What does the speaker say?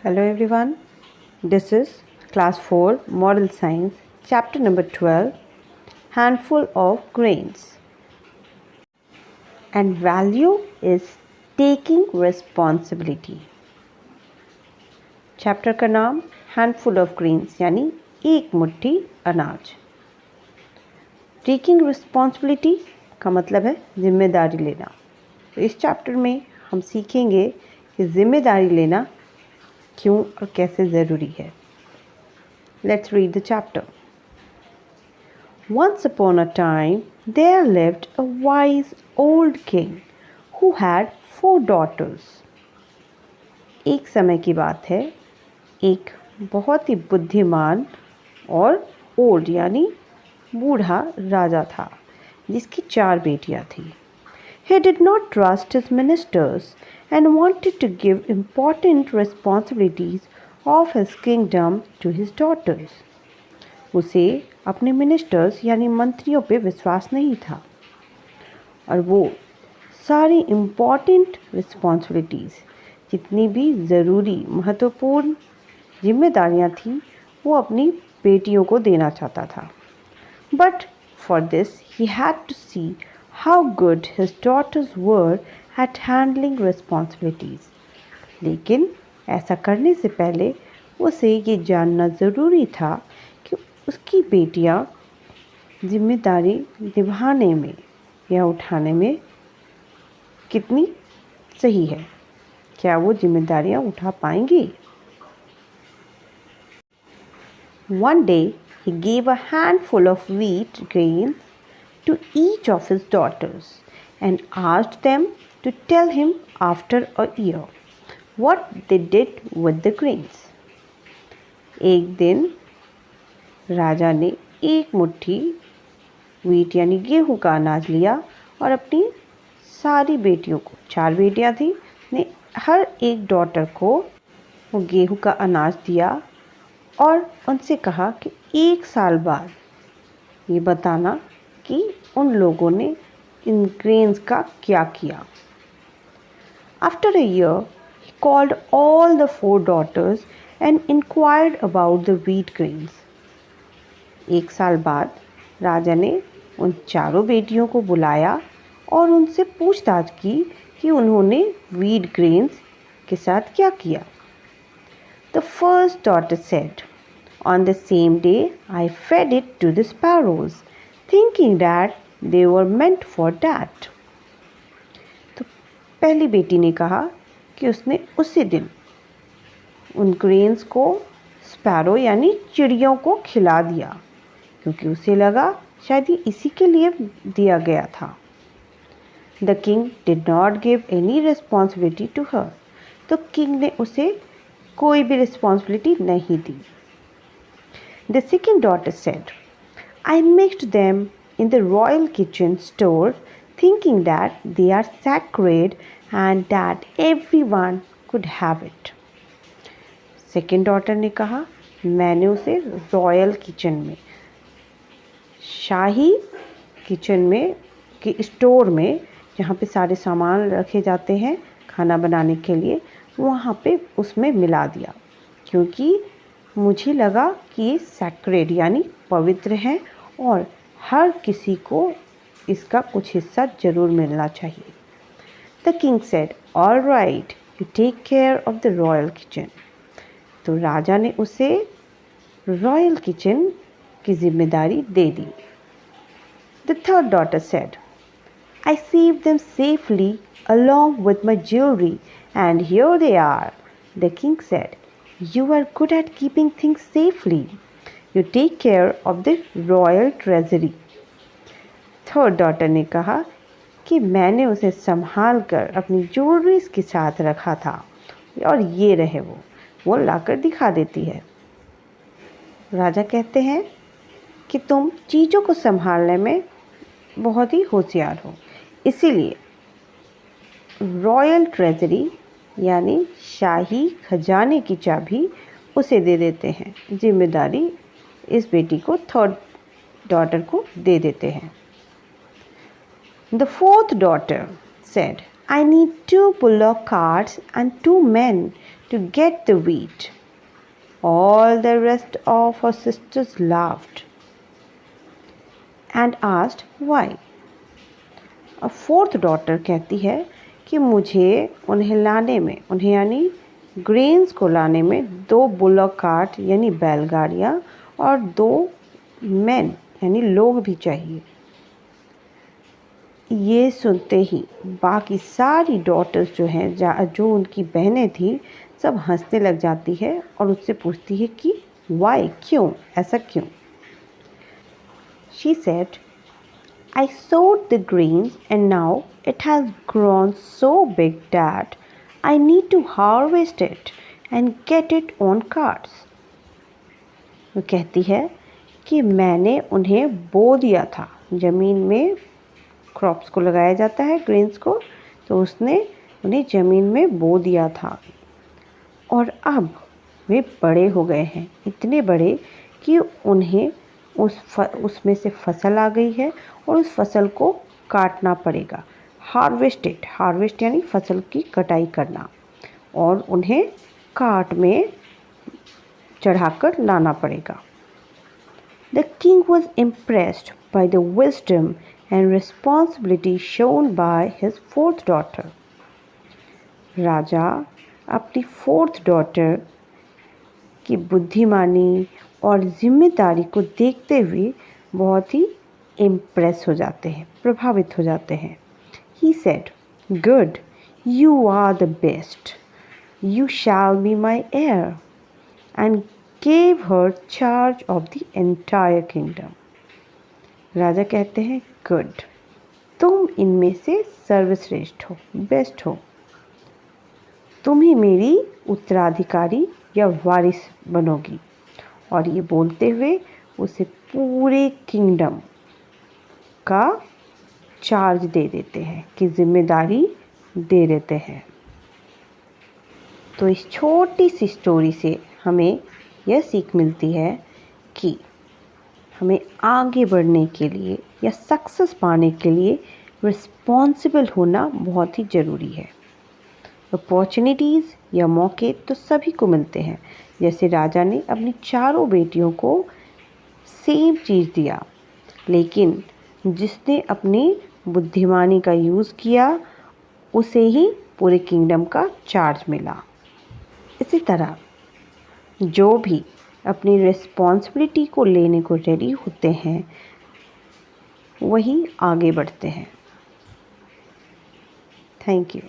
Hello everyone, this is class 4 Moral Science chapter number 12 Handful of Grains. And value is taking responsibility. Chapter का नाम handful of grains यानी एक मुट्ठी अनाज. Taking responsibility का मतलब है जिम्मेदारी लेना. तो इस चैप्टर में हम सीखेंगे कि जिम्मेदारी लेना क्यों और कैसे ज़रूरी है. Let's read the chapter. Once upon a time there lived a wise old king who had 4 daughters. एक समय की बात है, एक बहुत ही बुद्धिमान और ओल्ड यानी बूढ़ा राजा था जिसकी 4 बेटियां थी. He did not trust his ministers and wanted to give important responsibilities of his kingdom to his daughters. उसे अपने मिनिस्टर्स यानी मंत्रियों पे विश्वास नहीं था और वो सारी इम्पॉर्टेंट रिस्पॉन्सिबिलिटीज़ जितनी भी ज़रूरी महत्वपूर्ण जिम्मेदारियां थीं वो अपनी बेटियों को देना चाहता था. But for this he had to see how good his daughters were at handling responsibilities. लेकिन ऐसा करने से पहले उसे ये जानना ज़रूरी था कि उसकी बेटियां जिम्मेदारी निभाने में या उठाने में कितनी सही है, क्या वो जिम्मेदारियां उठा पाएंगी. One day he gave a handful of wheat grains to each of his daughters and asked them to tell him after a year what they did with the grains. एक दिन राजा ने एक मुट्ठी व्हीट यानी गेहूं का अनाज लिया और अपनी सारी बेटियों को, 4 बेटियां थी, ने हर एक डॉटर को वो गेहूं का अनाज दिया और उनसे कहा कि 1 साल बाद ये बताना कि उन लोगों ने इन ग्रेन्स का क्या किया. After a year, he called all the 4 daughters and inquired about the wheat grains. 1 साल बाद राजा ने उन चारों बेटियों को बुलाया और उनसे पूछताछ की कि उन्होंने wheat grains के साथ क्या किया. The first daughter said, "On the same day, I fed it to the sparrows, thinking that they were meant for that." तो पहली बेटी ने कहा कि उसने उसी दिन उन ग्रेन्स को स्पैरो यानी चिड़ियों को खिला दिया क्योंकि उसे लगा शायद ये इसी के लिए दिया गया था. The king did not give any responsibility to her. तो किंग ने उसे कोई भी रिस्पॉन्सिबिलिटी नहीं दी. The second daughter said, "I mixed them in the royal kitchen store, thinking that they are sacred and that everyone could have it." Second daughter ने कहा, मैंने उसे रॉयल किचन में, शाही किचन में कि स्टोर में जहाँ पे सारे सामान रखे जाते हैं खाना बनाने के लिए, वहाँ पे उसमें मिला दिया क्योंकि मुझे लगा कि ये सैक्रेड यानी पवित्र है और हर किसी को इसका कुछ हिस्सा ज़रूर मिलना चाहिए. The king said, "all right, you take care of the royal kitchen." तो राजा ने उसे रॉयल किचन की जिम्मेदारी दे दी. The third daughter said, "I saved them safely along with my jewelry and here they are." The king said, "You are good at keeping things safely. You take care of the royal treasury." Third daughter ने कहा कि मैंने उसे संभाल कर अपनी jewelleries के साथ रखा था और ये रहे वो लाकर दिखा देती है. राजा कहते हैं कि तुम चीज़ों को संभालने में बहुत ही होशियार हो, इसीलिए रॉयल ट्रेजरी यानी शाही खजाने की चाबी उसे दे देते हैं. जिम्मेदारी इस बेटी को, थर्ड डॉटर को दे देते हैं. The fourth daughter said, "I need 2 bullock carts and 2 men to get the wheat. All the rest of her sisters laughed and asked why. A fourth daughter कहती है कि मुझे उन्हें यानी ग्रेन्स को लाने में 2 बुलॉक कार्ट यानी बैलगाड़ियाँ और 2 मैन यानी लोग भी चाहिए। ये सुनते ही बाकी सारी डॉटर्स जो उनकी बहनें थी सब हंसने लग जाती है और उससे पूछती है कि वाई, क्यों, ऐसा क्यों। She said, I sowed the grains and now it has grown so big that I need to harvest it and get it on carts. वो कहती है कि मैंने उन्हें बो दिया था, ज़मीन में क्रॉप्स को लगाया जाता है, ग्रेन्स को, तो उसने उन्हें ज़मीन में बो दिया था और अब वे बड़े हो गए हैं, इतने बड़े कि उन्हें उसमें से फसल आ गई है और उस फसल को काटना पड़ेगा। हार्वेस्ट यानी फसल की कटाई करना और उन्हें कार्ट में चढ़ाकर लाना पड़ेगा। The king was impressed by the wisdom and responsibility shown by his fourth daughter. राजा अपनी फोर्थ डॉटर की बुद्धिमानी और जिम्मेदारी को देखते हुए बहुत ही इम्प्रेस हो जाते हैं, प्रभावित हो जाते हैं। He said, Good, you are the best. You shall be my heir. And gave her charge of the entire kingdom. राजा कहते हैं, Good, तुम इनमें से सर्वश्रेष्ठ हो, बेस्ट हो, तुम ही मेरी उत्तराधिकारी या वारिस बनोगी। और ये बोलते हुए उसे पूरे किंगडम का चार्ज दे देते हैं, कि जिम्मेदारी दे देते हैं। तो इस छोटी सी स्टोरी से हमें यह सीख मिलती है कि हमें आगे बढ़ने के लिए या सक्सेस पाने के लिए रिस्पॉन्सिबल होना बहुत ही ज़रूरी है। अपॉर्चुनिटीज़ या मौके तो सभी को मिलते हैं, जैसे राजा ने अपनी चारों बेटियों को सेम चीज़ दिया, लेकिन जिसने अपनी बुद्धिमानी का यूज़ किया उसे ही पूरे किंगडम का चार्ज मिला। इसी तरह जो भी अपनी रिस्पॉन्सिबिलिटी को लेने को रेडी होते हैं वही आगे बढ़ते हैं। Thank you.